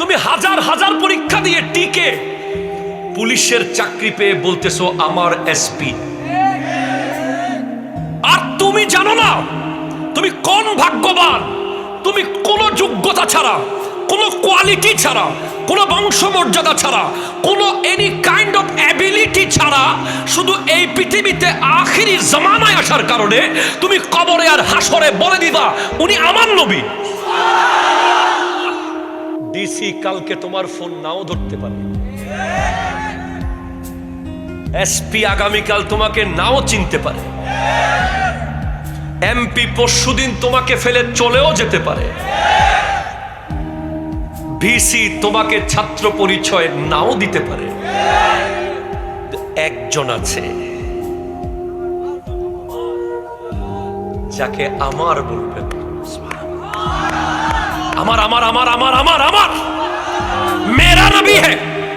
তুমি হাজার হাজার পরীক্ষা দিয়ে টিকে পুলিশের চাকরি পেয়ে বলতেছো আমার এসপি। আর তুমি জানো না তুমি কোন ভাগ্যবান। তুমি কোনো যোগ্যতা ছাড়া, কোনো কোয়ালিটি ছাড়া, কোনো বংশমর্যাদা ছাড়া, কোনো এনি কাইন্ড অফ অ্যাবিলিটি ছাড়া শুধু এই পৃথিবীতে আখিরি জামানায় আসার কারণে তুমি কবরে আর হাসরে বলে দিবা উনি আমার নবী। ডিসি কালকে তোমার ফোন নাও ধরতে পারে, এসপি আগামীকাল তোমাকে নাও চিনতে পারে, এমপি পরশুদিন তোমাকে ফেলে চলেও যেতে পারে, ভিসি তোমাকে ছাত্র পরিচয় নাও দিতে পারে। একজন আছে যাকে আমার বলবেন, আমার আমার আমার আমার আমার আমার